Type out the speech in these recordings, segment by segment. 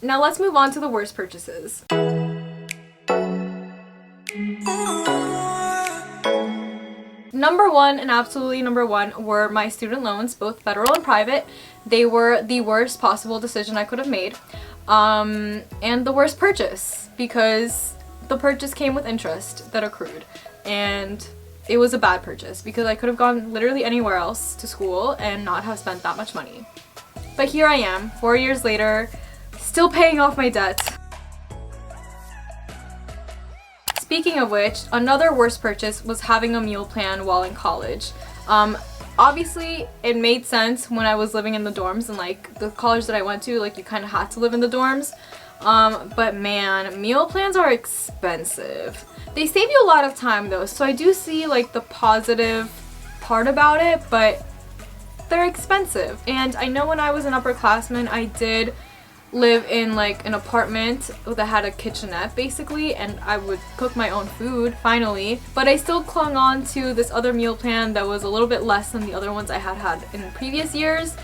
Now let's move on to the worst purchases. Number one, and absolutely number one, were my student loans, both federal and private. They were the worst possible decision I could have made. And the worst purchase, because the purchase came with interest that accrued. And it was a bad purchase because I could have gone literally anywhere else to school and not have spent that much money. But here I am, 4 years later, still paying off my debt. Speaking of which, another worst purchase was having a meal plan while in college. Obviously, it made sense when I was living in the dorms, and like the college that I went to, like you kind of had to live in the dorms. But man, meal plans are expensive. They save you a lot of time though, so I do see like the positive part about it, but they're expensive. And I know when I was an upperclassman, I did live in like an apartment that had a kitchenette basically, and I would cook my own food finally, but I still clung on to this other meal plan that was a little bit less than the other ones I had in previous years,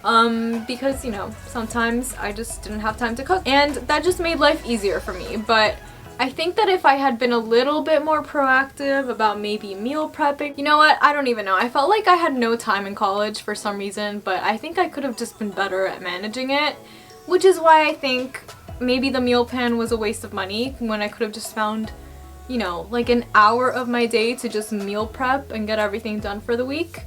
because you know, sometimes I just didn't have time to cook, and that just made life easier for me. But I think that if I had been a little bit more proactive about maybe meal prepping, you know what, I don't even know. I felt like I had no time in college for some reason, but I think I could have just been better at managing it. Which is why I think maybe the meal plan was a waste of money when I could have just found, you know, like an hour of my day to just meal prep and get everything done for the week.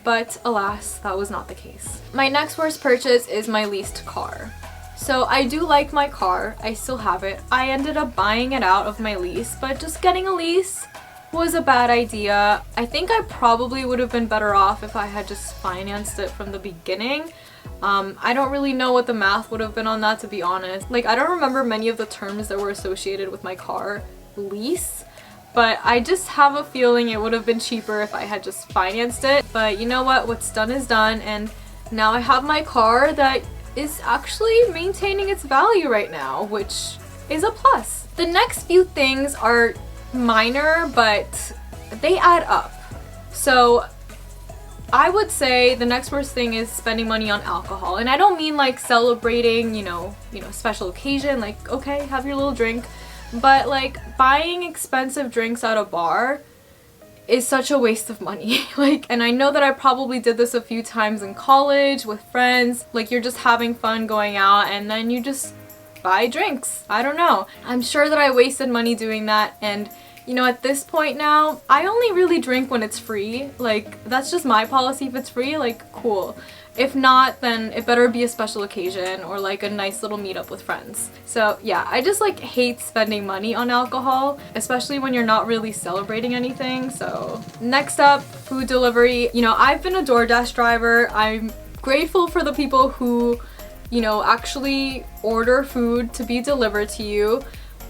But alas, that was not the case. My next worst purchase is my leased car. So I do like my car, I still have it. I ended up buying it out of my lease, but just getting a lease was a bad idea. I think I probably would have been better off if I had just financed it from the beginning. I don't really know what the math would have been on that, to be honest. Like, I don't remember many of the terms that were associated with my car lease, but I just have a feeling it would have been cheaper if I had just financed it. But you know what? What's done is done, and now I have my car that is actually maintaining its value right now, which is a plus. The next few things are minor, but they add up. So I would say the next worst thing is spending money on alcohol. And I don't mean like celebrating, you know, special occasion, like okay, have your little drink, but like buying expensive drinks at a bar is such a waste of money. Like, and I know that I probably did this a few times in college with friends. Like, you're just having fun going out and then you just buy drinks. I don't know. I'm sure that I wasted money doing that, and you know, at this point now, I only really drink when it's free. Like, that's just my policy. If it's free, like, cool. If not, then it better be a special occasion or like a nice little meetup with friends. So yeah, I just like hate spending money on alcohol, especially when you're not really celebrating anything. So next up, food delivery. You know, I've been a DoorDash driver. I'm grateful for the people who, you know, actually order food to be delivered to you.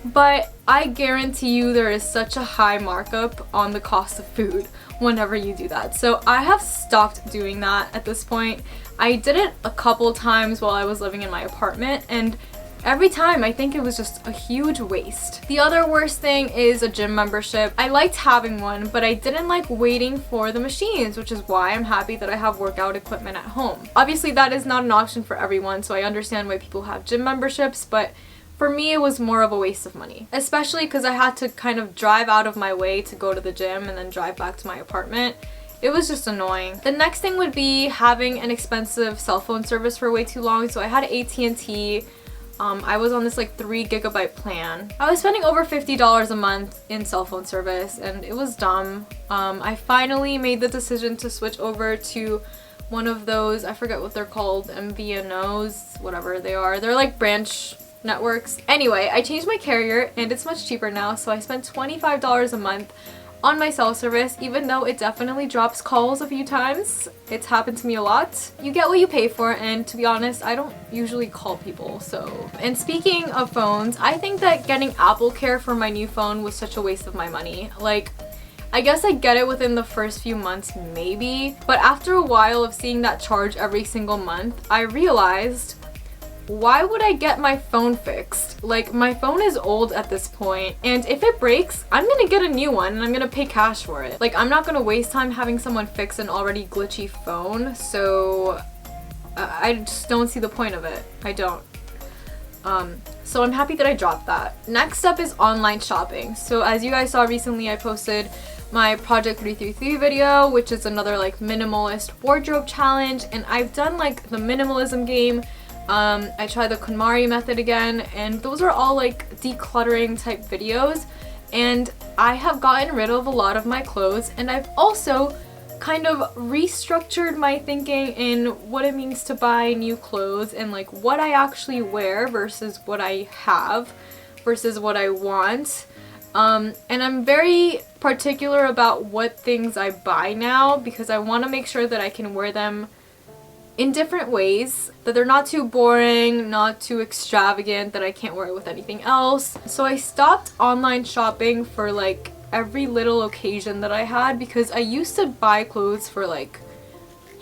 But I guarantee you there is such a high markup on the cost of food whenever you do that. So I have stopped doing that at this point. I did it a couple times while I was living in my apartment, and every time I think it was just a huge waste. The other worst thing is a gym membership. I liked having one, but I didn't like waiting for the machines, which is why I'm happy that I have workout equipment at home. Obviously that is not an option for everyone, so I understand why people have gym memberships, but for me, it was more of a waste of money, especially because I had to kind of drive out of my way to go to the gym and then drive back to my apartment. It was just annoying. The next thing would be having an expensive cell phone service for way too long. So I had AT&T. I was on this like 3 GB plan. I was spending over $50 a month in cell phone service, and it was dumb. I finally made the decision to switch over to one of those, I forget what they're called, MVNOs, whatever they are. They're like branch networks. Anyway, I changed my carrier and it's much cheaper now, so I spent $25 a month on my cell service, even though it definitely drops calls a few times. It's happened to me a lot. You get what you pay for, and to be honest, I don't usually call people, so. And speaking of phones, I think that getting Apple Care for my new phone was such a waste of my money. Like, I guess I get it within the first few months maybe, but after a while of seeing that charge every single month, I realized, why would I get my phone fixed? Like, my phone is old at this point, and if it breaks, I'm gonna get a new one and I'm gonna pay cash for it. Like, I'm not gonna waste time having someone fix an already glitchy phone, so I just don't see the point of it. I don't. So I'm happy that I dropped that. Next up is online shopping. So as you guys saw recently, I posted my Project 333 video, which is another like minimalist wardrobe challenge, and I've done like the minimalism game. I tried the KonMari method again, and those are all like decluttering type videos, and I have gotten rid of a lot of my clothes, and I've also kind of restructured my thinking in what it means to buy new clothes and like what I actually wear versus what I have versus what I want. And I'm very particular about what things I buy now because I want to make sure that I can wear them in different ways, that they're not too boring, not too extravagant, that I can't wear it with anything else. So I stopped online shopping for like every little occasion that I had because I used to buy clothes for like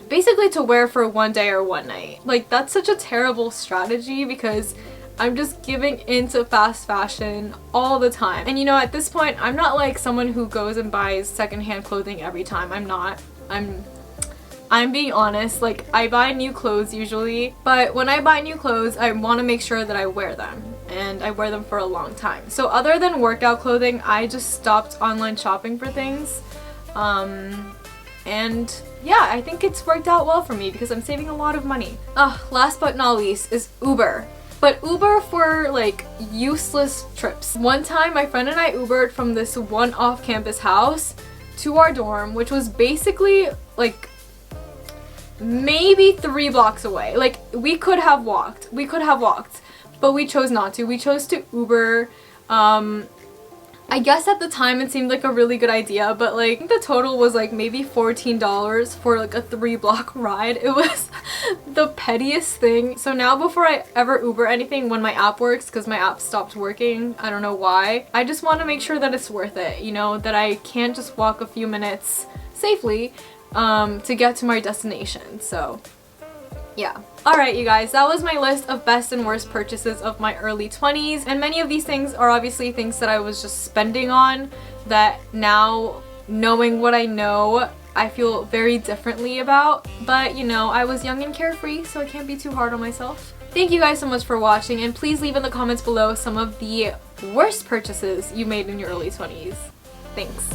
basically to wear for one day or one night. Like that's such a terrible strategy because I'm just giving into fast fashion all the time. And you know, at this point, I'm not like someone who goes and buys secondhand clothing every time. I'm not. I'm being honest, like I buy new clothes usually, but when I buy new clothes, I want to make sure that I wear them and I wear them for a long time. So other than workout clothing, I just stopped online shopping for things. And yeah, I think it's worked out well for me because I'm saving a lot of money. Last but not least is Uber. But Uber for like useless trips. One time my friend and I Ubered from this one off-campus house to our dorm, which was basically like maybe 3 blocks away. Like we could have walked, but we chose not to. We chose to Uber. I guess at the time it seemed like a really good idea, but like I think the total was like maybe $14 for like a 3-block ride. It was the pettiest thing. So now before I ever Uber anything, when my app works, because my app stopped working, I don't know why, I just want to make sure that it's worth it, you know, that I can't just walk a few minutes safely to get to my destination. So yeah. Alright you guys, that was my list of best and worst purchases of my early 20s, and many of these things are obviously things that I was just spending on that now, knowing what I know, I feel very differently about. But you know, I was young and carefree, so I can't be too hard on myself. Thank you guys so much for watching, and please leave in the comments below some of the worst purchases you made in your early 20s. Thanks.